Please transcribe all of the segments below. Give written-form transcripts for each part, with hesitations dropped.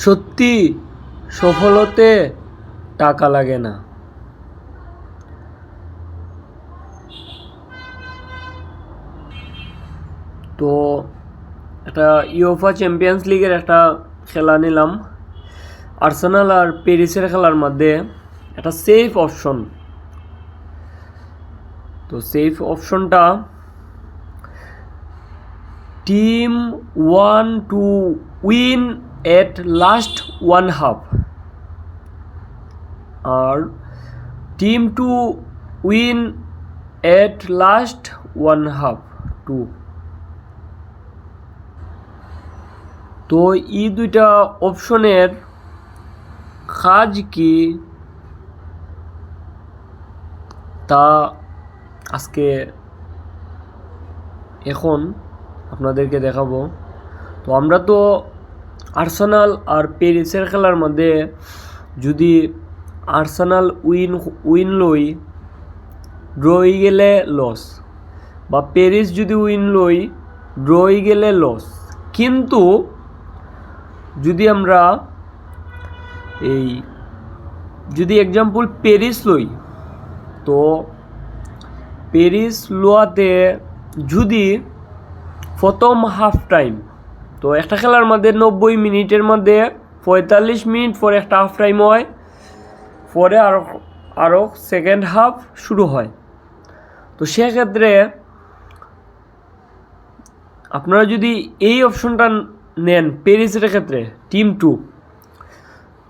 সত্যি সফল হতে টাকা লাগে না। তো একটা ইউএফা চ্যাম্পিয়ন্স লিগের একটা খেলা নিলাম, আর্সেনাল আর প্যারিসের খেলার মধ্যে একটা সেফ অপশন। তো সেফ অপশনটা team 1 to win at last 1/2 আর টিম 2 win at last 1/2 2। তো এই দুইটা অপশনের কাজ কি তা আজকে এখন আপনাদেরকে দেখাবো। তো আমরা তো আর্সেনাল আর প্যারিসের খেলার মধ্যে যদি আর্সেনাল উইন লই, ড্র হয়ে গেলে লস, বা প্যারিস যদি উইন লই, ড্র হয়ে গেলে লস। কিন্তু যদি আমরা যদি এক্সাম্পল প্যারিস লই, তো প্যারিস লোয়াতে যদি প্রথম হাফ টাইম, তো একটা খেলার মধ্যে 90 মিনিটের মধ্যে 45 মিনিট পরে একটা হাফ টাইম হয়, পরে আরও সেকেন্ড হাফ শুরু হয়। তো সেক্ষেত্রে আপনারা যদি এই অপশনটা নেন প্যারিসের ক্ষেত্রে টিম 2,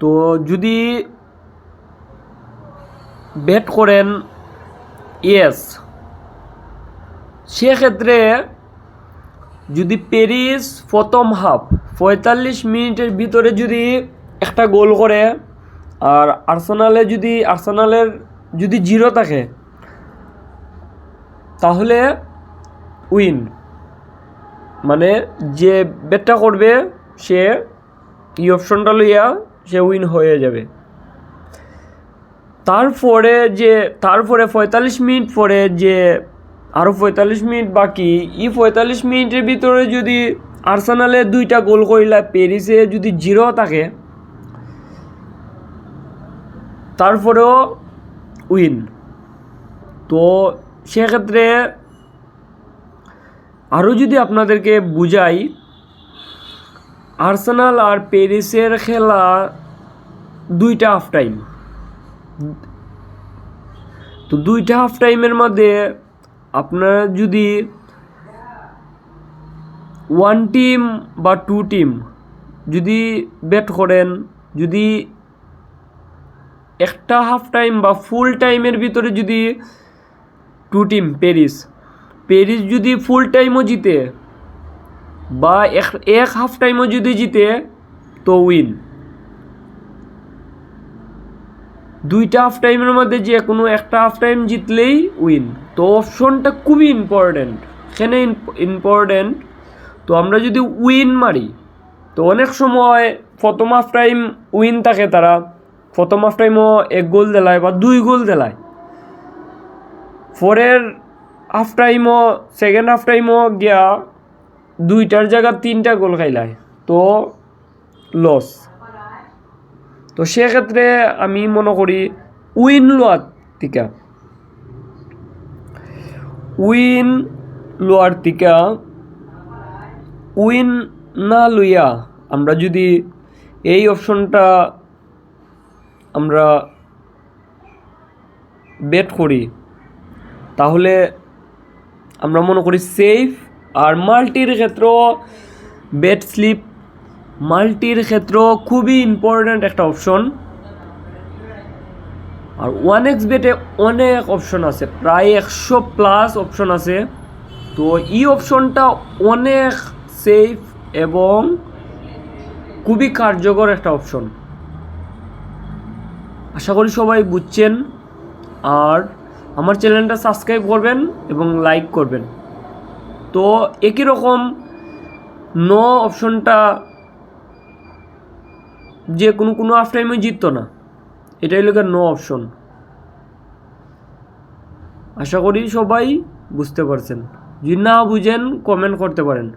তো যদি ব্যাট করেন সেক্ষেত্রে যদি প্যারিস প্রথম হাফ 45 মিনিটের ভিতরে যদি একটা গোল করে, আর আর্সেনালের যদি 0 থাকে, তাহলে উইন, মানে যে ব্যাটটা করবে সে এই অপশনটা লইয়া সে উইন হয়ে যাবে। তারপরে 45 মিনিট পরে যে আরও 45 মিনিট বাকি, এই 45 মিনিটের ভিতরে যদি আর্সেনালে 2টা গোল করিলা, প্যারিসে যদি 0 থাকে, তারপরেও উইন। তো সেক্ষেত্রে আরও যদি আপনাদেরকে বুঝাই, আর্সেনাল আর প্যারিসের খেলা 2টা হাফ টাইম। তো 2টা হাফ টাইমের মধ্যে আপনারা যদি 1 টিম বা 2 টিম যদি ব্যাট করেন, যদি একটা হাফ টাইম বা ফুল টাইমের ভিতরে যদি 2 টিম প্যারিস যদি ফুল টাইমও জিতে বা এক হাফ টাইমও যদি জিতে, তো উইন। 2টা হাফ টাইমের মধ্যে যে কোনো একটা হাফ টাইম জিতলেই উইন। তো অপশনটা খুবই ইম্পর্টেন্ট। এখানে ইম্পর্টেন্ট, তো আমরা যদি উইন মারি, তো অনেক সময় প্রথম হাফ টাইম উইন থাকে, তারা প্রথম হাফ টাইমও 1 গোল দেলায় বা 2 গোল দেলায়, পরের হাফ টাইমও সেকেন্ড হাফ টাইমও গিয়া 2টার জায়গা 3টা গোল খাইলায়, তো লস। তো সেক্ষেত্রে আমি মনে করি উইন লোয়ার থেকে উইন না লইয়া আমরা যদি এই অপশনটা আমরা বেট করি, তাহলে আমরা মনে করি সেফ। আর মাল্টির ক্ষেত্রেও বেট স্লিপ মাল্টির ক্ষেত্রেও খুবই ইম্পর্ট্যান্ট একটা অপশন। আর 1x বেটে অনেক অপশন আছে, প্রায় 100+ অপশন আছে। তো এই অপশনটা অনেক সেফ এবং খুবই কার্যকর একটা অপশন। আশা করি সবাই বুঝছেন। আর আমার চ্যানেলটা সাবস্ক্রাইব করবেন এবং লাইক করবেন। তো একই রকম নো অপশনটা যে কোনো হাফ টাইমে জিততো না, এটাই লোকের নো অপশন। আশা করি সবাই বুঝতে পারছেন। যদি না বুঝেন কমেন্ট করতে পারেন।